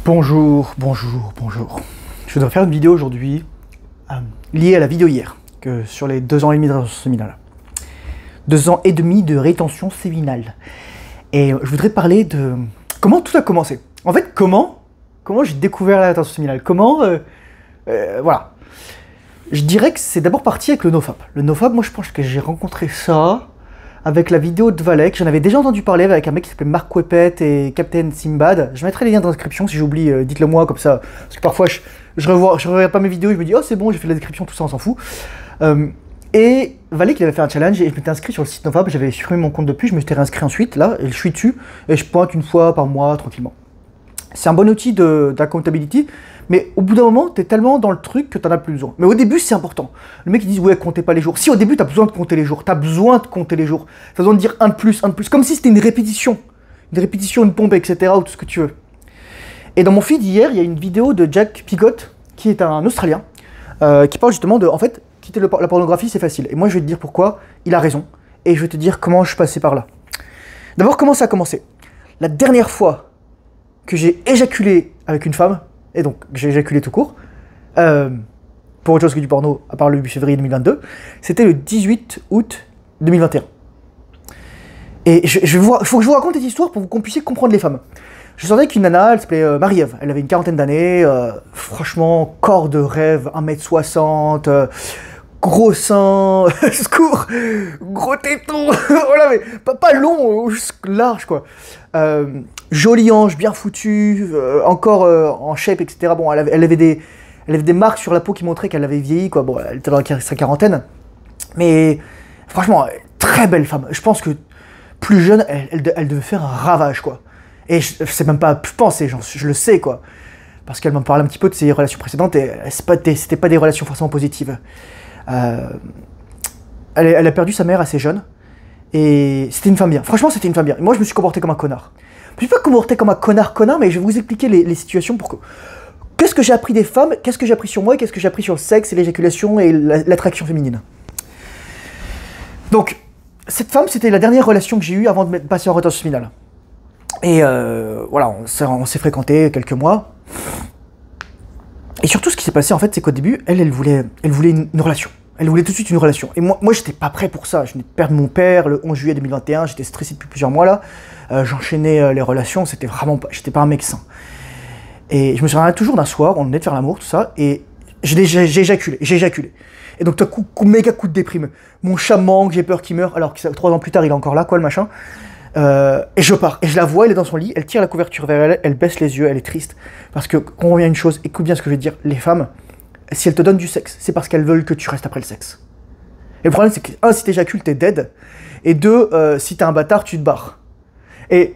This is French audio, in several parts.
Bonjour, bonjour, bonjour. Je voudrais faire une vidéo aujourd'hui liée à la vidéo hier, sur les 2 ans et demi de rétention séminale. 2 ans et demi de rétention séminale. Et je voudrais parler de comment tout a commencé. En fait, comment j'ai découvert la rétention séminale. Voilà. Je dirais que c'est d'abord parti avec le nofap. Le nofap, moi je pense que j'ai rencontré ça avec la vidéo de Valek. J'en avais déjà entendu parler avec un mec qui s'appelait Marc Wepet et Captain Simbad. Je mettrai les liens dans la description si j'oublie, dites-le moi comme ça. Parce que parfois je regarde pas mes vidéos et je me dis oh c'est bon, j'ai fait la description, tout ça, on s'en fout. Et Valek il avait fait un challenge et je m'étais inscrit sur le site Nofap, j'avais supprimé mon compte depuis, je me suis réinscrit ensuite là et je suis dessus et je pointe une fois par mois tranquillement. C'est un bon outil d'accountability, mais au bout d'un moment, t'es tellement dans le truc que t'en as plus besoin. Mais au début, c'est important. Le mec, il dit, ouais, comptez pas les jours. Si au début, t'as besoin de compter les jours, t'as besoin de compter les jours. T'as besoin de dire un de plus, comme si c'était une répétition. Une pompe, etc., ou tout ce que tu veux. Et dans mon feed, hier, il y a une vidéo de Jack Piggott, qui est un Australien, qui parle justement de, en fait, quitter la pornographie, c'est facile. Et moi, je vais te dire pourquoi il a raison. Et je vais te dire comment je suis passé par là. D'abord, comment ça a commencé? La dernière fois que j'ai éjaculé avec une femme, et donc j'ai éjaculé tout court, pour autre chose que du porno, à part le 8 février 2022, c'était le 18 août 2021. Et il faut que je vous raconte cette histoire pour qu'on puisse comprendre les femmes. Je sortais avec une nana, elle s'appelait Marie-Ève, elle avait une 40aine d'années, franchement, corps de rêve, 1m60, gros sein, secours, gros téton, voilà, mais pas long, juste large quoi. Jolie hanche, bien foutue, encore en shape, etc. Bon, elle avait des marques sur la peau qui montraient qu'elle avait vieilli, quoi. Bon, elle était dans sa quarantaine. Mais franchement, très belle femme. Je pense que plus jeune, elle devait faire un ravage, quoi. Et je sais même pas penser, je le sais, quoi. Parce qu'elle m'en parle un petit peu de ses relations précédentes et c'était pas des relations forcément positives. Elle a perdu sa mère assez jeune. Et c'était une femme bien. Franchement, c'était une femme bien. Et moi, je me suis comporté comme un connard. Je ne suis pas comporté comme un connard, mais je vais vous expliquer les situations pour que... Qu'est-ce que j'ai appris des femmes, qu'est-ce que j'ai appris sur moi, et qu'est-ce que j'ai appris sur le sexe et l'éjaculation et l'attraction féminine. Donc, cette femme, c'était la dernière relation que j'ai eue avant de passer en rétention séminale. Et voilà, on s'est fréquenté quelques mois. Et surtout, ce qui s'est passé, en fait, c'est qu'au début, elle voulait une relation. Elle voulait tout de suite une relation. Et moi j'étais pas prêt pour ça. Je venais de perdre mon père le 11 juillet 2021. J'étais stressé depuis plusieurs mois là. J'enchaînais les relations. C'était vraiment pas... J'étais pas un mec sain. Et je me souviens toujours d'un soir, on venait de faire l'amour, tout ça. Et j'ai éjaculé. Et donc, méga coup de déprime. Mon chat manque, j'ai peur qu'il meure. Alors que 3 ans plus tard, il est encore là, quoi, le machin. Et je pars. Et je la vois, elle est dans son lit. Elle tire la couverture vers elle. Elle baisse les yeux. Elle est triste. Parce que, qu'on revient à une chose, écoute bien ce que je vais te dire. Les femmes, si elles te donnent du sexe, c'est parce qu'elles veulent que tu restes après le sexe. Et le problème, c'est que, 1, si t'éjacules, t'es dead. Et 2, si t'es un bâtard, tu te barres. Et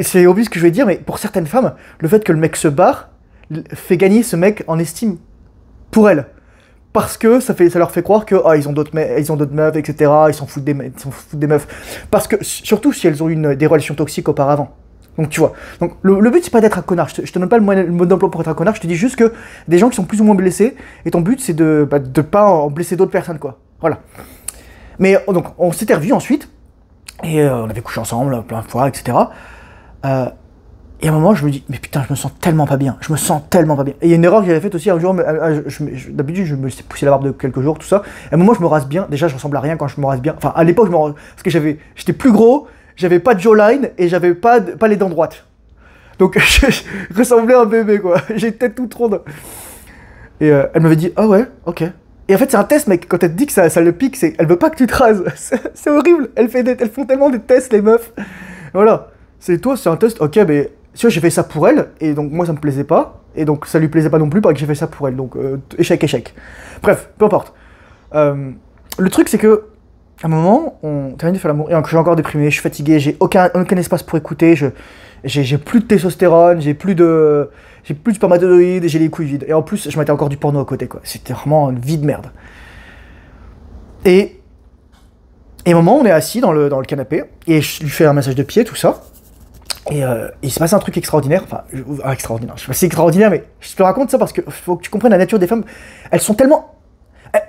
c'est obvious ce que je vais dire, mais pour certaines femmes, le fait que le mec se barre fait gagner ce mec en estime pour elles. Parce que ça leur fait croire que ils ont d'autres meufs, etc. Ils s'en foutent des meufs. Parce que, surtout si elles ont eu des relations toxiques auparavant. Donc tu vois, donc le but c'est pas d'être un connard, je te donne pas le mode d'emploi pour être un connard, je te dis juste que des gens qui sont plus ou moins blessés, et ton but c'est de pas en blesser d'autres personnes quoi, voilà. Mais donc on s'était revus ensuite, et on avait couché ensemble plein de fois, etc. Et à un moment je me dis, mais putain je me sens tellement pas bien, Et il y a une erreur que j'avais faite aussi un jour, d'habitude je me suis poussé la barbe de quelques jours, tout ça, et à un moment je me rase bien, déjà je ressemble à rien quand je me rase bien, enfin à l'époque parce que j'étais plus gros, j'avais pas de jawline et j'avais pas les dents droites. Donc je ressemblais à un bébé quoi, j'ai une tête toute ronde. Et elle m'avait dit, ah ouais, ok. Et en fait c'est un test mec, quand elle te dit que ça le pique, elle veut pas que tu te rases. C'est horrible, elles font tellement des tests les meufs. Voilà, c'est un test, ok mais si j'ai fait ça pour elle, et donc moi ça me plaisait pas, et donc ça lui plaisait pas non plus parce que j'ai fait ça pour elle, donc échec. Bref, peu importe. Le truc c'est que à un moment, on termine de faire l'amour, et je suis encore déprimé, je suis fatigué, j'ai aucun espace pour écouter, j'ai plus de testostérone, j'ai plus de spermatozoïdes, j'ai les couilles vides. Et en plus, je mettais encore du porno à côté, quoi. C'était vraiment une vie de merde. Et à un moment, on est assis dans le canapé, et je lui fais un massage de pied, tout ça. Et il se passe un truc extraordinaire, extraordinaire, je sais pas si c'est extraordinaire, mais je te raconte ça parce que faut que tu comprennes la nature des femmes. Elles sont tellement...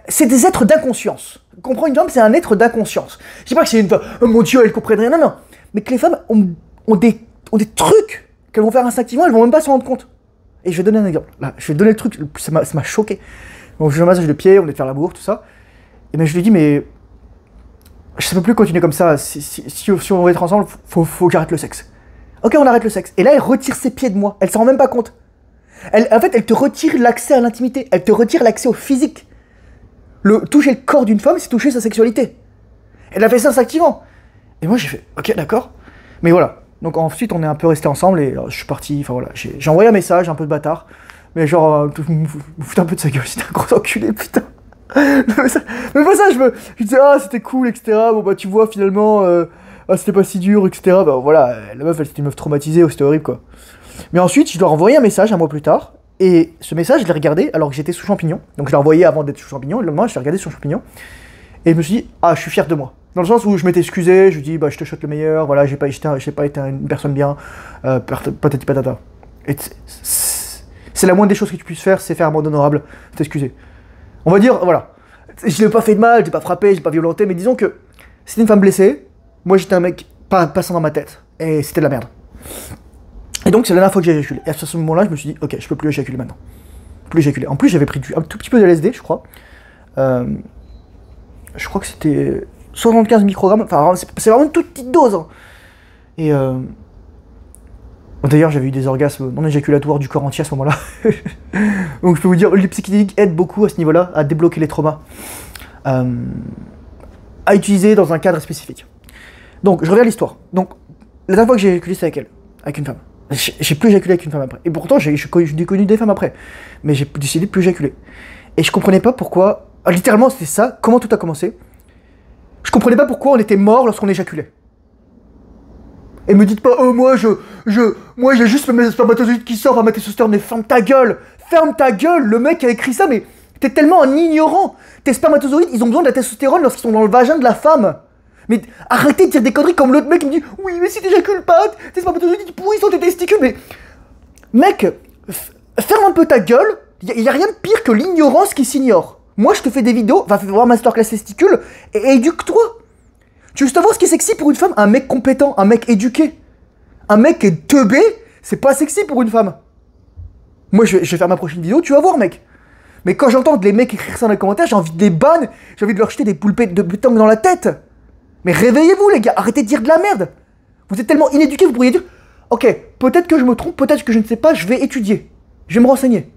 C'est des êtres d'inconscience. Comprends, une femme, c'est un être d'inconscience. Je dis pas que c'est une femme, oh mon Dieu, elle comprenne rien, non. Mais que les femmes ont des trucs qu'elles vont faire instinctivement, elles vont même pas s'en rendre compte. Et je vais donner un exemple. Là, je vais donner le truc, ça m'a choqué. Donc je fais un massage de pied, on est de faire l'amour, tout ça. Et ben je lui dis, mais je ne peux plus continuer comme ça. Si on veut être ensemble, faut que j'arrête le sexe. Ok, on arrête le sexe. Et là, elle retire ses pieds de moi. Elle s'en rend même pas compte. En fait, elle te retire l'accès à l'intimité. Elle te retire l'accès au physique. Toucher le corps d'une femme, c'est toucher sa sexualité. Elle a fait ça instinctivement. Et moi, j'ai fait, ok, d'accord. Mais voilà. Donc ensuite, on est un peu restés ensemble et je suis parti. Enfin voilà, j'ai envoyé un message, un peu de bâtard. Mais genre, me foutais un peu de sa gueule, c'était un gros enculé, putain. Mais pas ça, je disais, ah, c'était cool, etc. Bon, bah, tu vois, finalement, c'était pas si dur, etc. Bah, voilà, la meuf, c'était une meuf traumatisée, c'était horrible, quoi. Mais ensuite, je dois renvoyer un message un mois plus tard. Et ce message, je l'ai regardé alors que j'étais sous champignon. Donc, je l'ai envoyé avant d'être sous champignon. Et le lendemain, je l'ai regardé sous champignon. Et je me suis dit, ah, je suis fier de moi. Dans le sens où je m'étais excusé, je lui dis, bah, je te souhaite le meilleur, voilà, j'ai pas été une personne bien, patati patata. Et c'est la moindre des choses que tu puisses faire, c'est faire un monde honorable, t'excuser. On va dire, voilà. Je l'ai pas fait de mal, j'ai pas frappé, j'ai pas violenté, mais disons que c'était une femme blessée, moi j'étais un mec pas passant dans ma tête, et c'était de la merde. Et donc c'est la dernière fois que j'ai éjaculé. Et à ce moment-là, je me suis dit, ok, je peux plus éjaculer maintenant. Plus éjaculer. En plus, j'avais pris un tout petit peu de LSD, je crois. Je crois que c'était 75 microgrammes, enfin c'est vraiment une toute petite dose. Hein. Et d'ailleurs, j'avais eu des orgasmes non éjaculatoires du corps entier à ce moment-là. Donc je peux vous dire, les psychédéliques aident beaucoup à ce niveau-là, à débloquer les traumas. À utiliser dans un cadre spécifique. Donc, je reviens à l'histoire. Donc, la dernière fois que j'ai éjaculé, c'était avec elle, avec une femme. J'ai plus éjaculé avec une femme après. Et pourtant, j'ai connu des femmes après. Mais j'ai décidé de plus éjaculer. Et je comprenais pas pourquoi... littéralement, c'était ça. Comment tout a commencé. Je comprenais pas pourquoi on était mort lorsqu'on éjaculait. Et me dites pas, oh, moi, j'ai juste mes spermatozoïdes qui sortent, ma testostérone. Mais ferme ta gueule. Ferme ta gueule. Le mec a écrit ça, mais t'es tellement un ignorant. Tes spermatozoïdes, ils ont besoin de la testostérone lorsqu'ils sont dans le vagin de la femme. Mais arrêtez de dire des conneries comme l'autre mec qui me dit, oui, mais si t'éjacules pas, tes spermatozoïdes, ils pourrissent dans tes testicules. Mais, mec, ferme un peu ta gueule. Y a rien de pire que l'ignorance qui s'ignore. Moi, je te fais des vidéos, va voir Masterclass Testicule et éduque-toi. Tu veux savoir ce qui est sexy pour une femme? Un mec compétent, un mec éduqué. Un mec qui est teubé, c'est pas sexy pour une femme. Moi, je vais faire ma prochaine vidéo, tu vas voir, mec. Mais quand j'entends les mecs écrire ça dans les commentaires, j'ai envie de les ban, j'ai envie de leur jeter des poulpettes de butang dans la tête. Mais réveillez-vous, les gars, arrêtez de dire de la merde. Vous êtes tellement inéduqués, vous pourriez dire, ok, peut-être que je me trompe, peut-être que je ne sais pas, je vais étudier. Je vais me renseigner.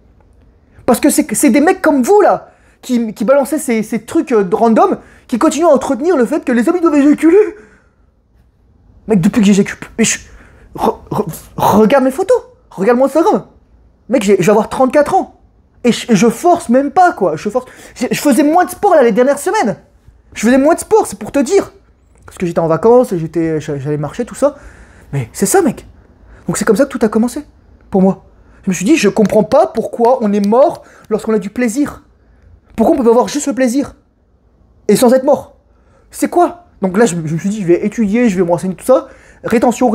Parce que c'est des mecs comme vous, là, qui balançaient ces trucs random, qui continuent à entretenir le fait que les hommes, ils doivent éjaculer. Mec, depuis que j'éjacule, regarde mes photos, regarde mon Instagram. Mec, je vais avoir 34 ans. Et je force même pas, quoi. Je faisais moins de sport, là, les dernières semaines. Je faisais moins de sport, c'est pour te dire. Parce que j'étais en vacances, j'allais marcher, tout ça. Mais c'est ça, mec. Donc c'est comme ça que tout a commencé, pour moi. Je me suis dit, je comprends pas pourquoi on est mort lorsqu'on a du plaisir. Pourquoi on peut avoir juste le plaisir et sans être mort? C'est quoi? Donc là, je me suis dit, je vais étudier, je vais me renseigner, tout ça. Rétention.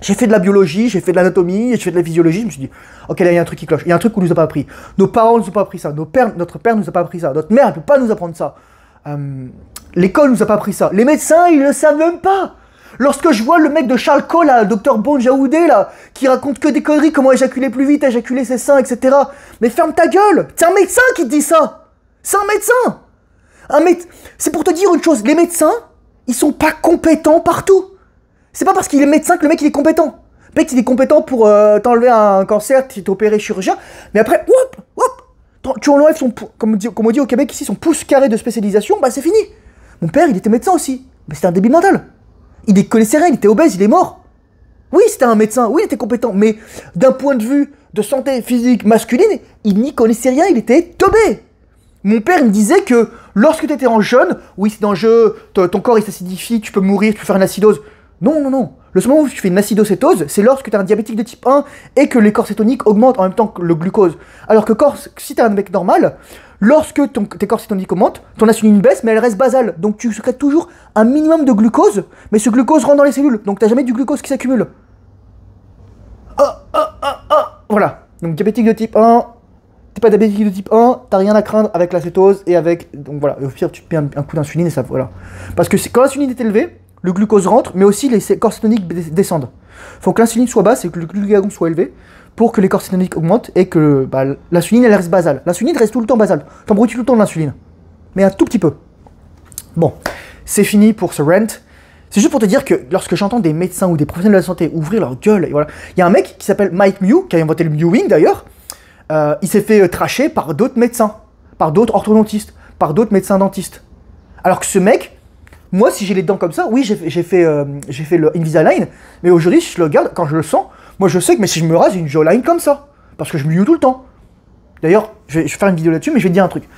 J'ai fait de la biologie, j'ai fait de l'anatomie, j'ai fait de la physiologie. Je me suis dit, ok, là, il y a un truc qui cloche. Il y a un truc qu'on nous a pas appris. Nos parents nous ont pas appris ça. Notre père nous a pas appris ça. Notre mère ne peut pas nous apprendre ça. L'école nous a pas appris ça. Les médecins, ils le savent même pas. Lorsque je vois le mec de Charles Cole, là, le docteur Bon Jaoudé, là, qui raconte que des conneries, comment éjaculer plus vite, éjaculer ses seins, etc. Mais ferme ta gueule. C'est un médecin qui te dit ça. C'est un médecin. C'est pour te dire une chose. Les médecins, ils sont pas compétents partout. C'est pas parce qu'il est médecin que le mec il est compétent. Le mec il est compétent pour t'enlever un cancer, tu t'es opéré chirurgien, mais après, tu enlèves son, comme on dit au Québec ici, son pouce carré de spécialisation, bah c'est fini. Mon père il était médecin aussi, mais c'était un débile mental. Il connaissait rien, il était obèse, il est mort. Oui, c'était un médecin, oui, il était compétent, mais d'un point de vue de santé physique masculine, il n'y connaissait rien, il était teubé. Mon père il me disait que lorsque tu étais en jeûne, oui c'est dangereux, ton corps il s'acidifie, tu peux mourir, tu peux faire une acidose. Non. Le seul moment où tu fais une acidocétose, c'est lorsque tu es un diabétique de type 1 et que les corps cétoniques augmentent en même temps que le glucose. Alors que si tu es un mec normal, lorsque tes corps cétoniques augmentent, ton insuline baisse, mais elle reste basale. Donc tu sécrètes toujours un minimum de glucose, mais ce glucose rentre dans les cellules. Donc tu n'as jamais du glucose qui s'accumule. Voilà. Donc diabétique de type 1, t'es pas diabétique de type 1, t'as rien à craindre avec l'acétose et avec... Donc voilà, au pire tu te mets un coup d'insuline et ça, voilà. Parce que quand l'insuline est élevée, le glucose rentre, mais aussi les corps cétoniques descendent. Faut que l'insuline soit basse et que le glucagon soit élevé pour que les corps cétoniques augmentent et que l'insuline elle reste basale. L'insuline reste tout le temps basale. T'en brûles tout le temps de l'insuline. Mais un tout petit peu. Bon, c'est fini pour ce rant. C'est juste pour te dire que lorsque j'entends des médecins ou des professionnels de la santé ouvrir leur gueule, et voilà. Il y a un mec qui s'appelle Mike Mew, qui a inventé le mewing d'ailleurs. Il s'est fait tracher par d'autres médecins, par d'autres orthodontistes, par d'autres médecins dentistes. Alors que ce mec, moi si j'ai les dents comme ça, oui j'ai fait le Invisalign, mais aujourd'hui si je le regarde, quand je le sens, moi je sais que mais si je me rase, j'ai une jawline comme ça. Parce que je me mew tout le temps. D'ailleurs, je vais faire une vidéo là-dessus, mais je vais te dire un truc.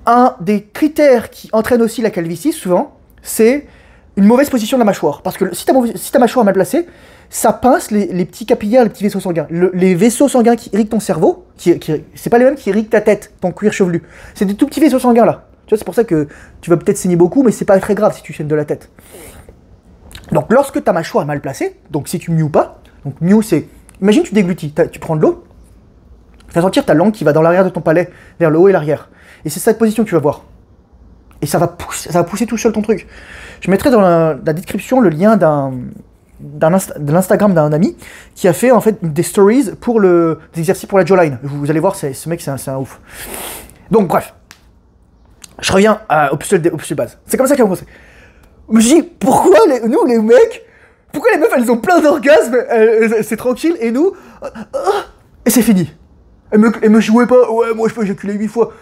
Un des critères qui entraîne aussi la calvitie, souvent, c'est une mauvaise position de la mâchoire. Parce que si ta mâchoire est mal placée, ça pince les petits capillaires, les petits vaisseaux sanguins. Les vaisseaux sanguins qui irriguent ton cerveau, c'est pas les mêmes qui irriguent ta tête, ton cuir chevelu. C'est des tout petits vaisseaux sanguins là. Tu vois, c'est pour ça que tu vas peut-être saigner beaucoup, mais c'est pas très grave si tu saignes de la tête. Donc lorsque ta mâchoire est mal placée, donc si tu mews pas, donc mew c'est... Imagine tu déglutis, tu prends de l'eau, tu vas sentir ta langue qui va dans l'arrière de ton palais, vers le haut et l'arrière. Et c'est cette position que tu vas voir. Et ça va pousser tout seul ton truc. Je mettrai dans la description le lien de l'Instagram d'un ami qui a fait en fait des stories pour des exercices pour la jawline. Vous allez voir, ce mec c'est un ouf. Donc bref, je reviens au puzzle de base. C'est comme ça qu'il a commencé. Je me suis dit, pourquoi nous les mecs, pourquoi les meufs elles ont plein d'orgasmes, c'est tranquille, et nous, et c'est fini. Elle me jouait pas, ouais moi je peux éjaculer 8 fois.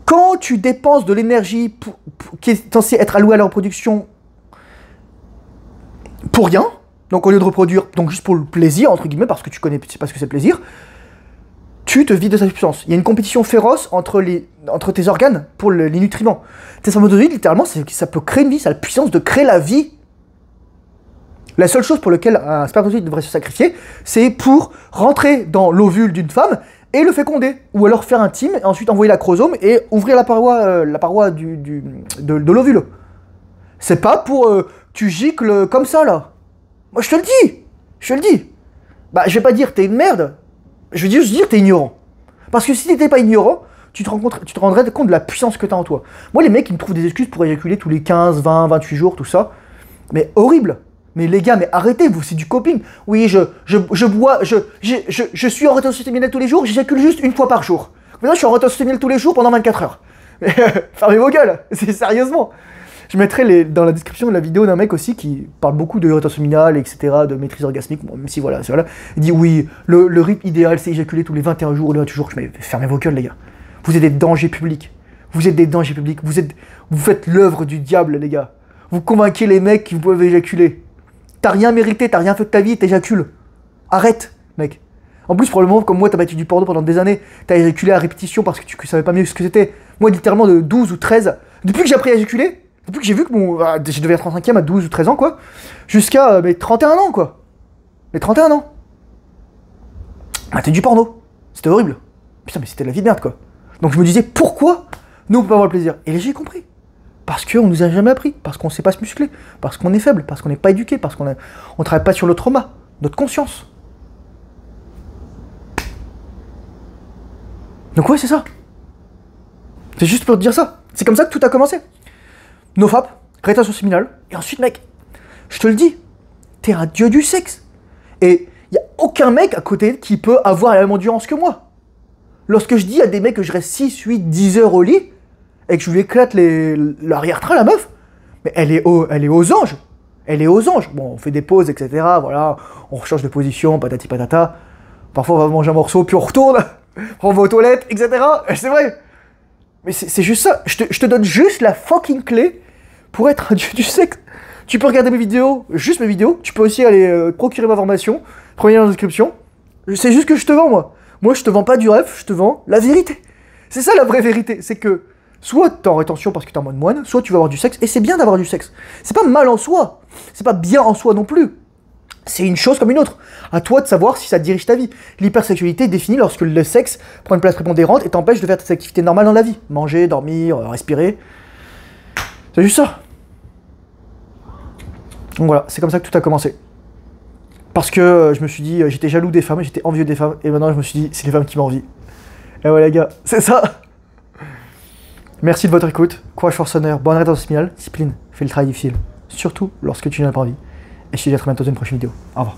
Quand tu dépenses de l'énergie qui est censée être allouée à la reproduction pour rien, donc au lieu de reproduire, donc juste pour le plaisir, entre guillemets, parce que tu sais pas ce que c'est le plaisir, tu te vides de sa puissance. Il y a une compétition féroce entre tes organes pour les nutriments. Tes spermatozoïdes, littéralement, ça peut créer une vie, ça a la puissance de créer la vie. La seule chose pour laquelle un spermatozoïde devrait se sacrifier, c'est pour rentrer dans l'ovule d'une femme et le féconder, ou alors faire un thyme, et ensuite envoyer la chromosome et ouvrir la paroi de l'ovule. C'est pas pour tu gicles comme ça là. Moi je te le dis. Bah je vais pas dire t'es une merde, je vais juste dire t'es ignorant. Parce que si t'étais pas ignorant, tu te rendrais compte de la puissance que t'as en toi. Moi les mecs ils me trouvent des excuses pour éjaculer tous les 15, 20, 28 jours, tout ça. Mais horrible. Mais les gars, mais arrêtez, vous, c'est du coping. Oui, je suis en rotation séminale tous les jours, j'éjacule juste une fois par jour. Maintenant, je suis en rotation séminale tous les jours pendant 24 heures. Fermez vos gueules, c'est sérieusement. Je mettrai dans la description de la vidéo d'un mec aussi qui parle beaucoup de rotation séminale, etc., de maîtrise orgasmique, bon, même si voilà. Il dit oui, le rythme idéal, c'est éjaculer tous les 21 jours ou les 28 jours. Mais fermez vos gueules, les gars. Vous êtes des dangers publics. Vous faites l'œuvre du diable, les gars. Vous convainquez les mecs qui vous peuvent éjaculer. T'as rien mérité, t'as rien fait de ta vie et t'éjacules. Arrête, mec. En plus, probablement, comme moi, t'as battu du porno pendant des années, t'as éjaculé à répétition parce que tu savais pas mieux ce que c'était. Moi, littéralement, de 12 ou 13, depuis que j'ai appris à éjaculer, depuis que j'ai vu que je devais être 35e à 12 ou 13 ans, quoi, jusqu'à mes 31 ans, quoi. Mes 31 ans. T'es du porno. C'était horrible. Putain, mais c'était la vie de merde, quoi. Donc je me disais, pourquoi nous, on peut pas avoir le plaisir? Et là, j'ai compris. Parce qu'on nous a jamais appris, parce qu'on sait pas se muscler, parce qu'on est faible, parce qu'on n'est pas éduqué, parce qu'on travaille pas sur le trauma, notre conscience. Donc ouais, c'est ça. C'est juste pour te dire ça. C'est comme ça que tout a commencé. NoFap, rétention séminale, et ensuite, mec, je te le dis, t'es un dieu du sexe. Et y a aucun mec à côté qui peut avoir la même endurance que moi. Lorsque je dis à des mecs que je reste 6, 8, 10 heures au lit, et que je lui éclate l'arrière-train, la meuf, mais elle est aux anges. Elle est aux anges. Bon, on fait des pauses, etc. Voilà, on rechange de position, patati patata. Parfois, on va manger un morceau, puis on retourne, on va aux toilettes, etc. C'est vrai. Mais c'est juste ça. Je te donne juste la fucking clé pour être un dieu du sexe. Tu peux regarder mes vidéos, juste mes vidéos. Tu peux aussi aller procurer ma formation. Premier lien dans la description. C'est juste que je te vends, moi. Moi, je te vends pas du rêve, je te vends la vérité. C'est ça la vraie vérité. C'est que soit t'es en rétention parce que t'es en mode moine, soit tu vas avoir du sexe, et c'est bien d'avoir du sexe. C'est pas mal en soi, c'est pas bien en soi non plus. C'est une chose comme une autre. À toi de savoir si ça dirige ta vie. L'hypersexualité est définie lorsque le sexe prend une place prépondérante et t'empêche de faire tes activités normales dans la vie. Manger, dormir, respirer. C'est juste ça. Donc voilà, c'est comme ça que tout a commencé. Parce que je me suis dit, j'étais jaloux des femmes, j'étais envieux des femmes, et maintenant je me suis dit, c'est les femmes qui m'envient. Et ouais les gars, c'est ça. Merci de votre écoute, courage force honneur, bonne rétention séminale, discipline, fais le travail difficile, surtout lorsque tu n'as pas envie. Et et je te dis à très bientôt dans une prochaine vidéo. Au revoir.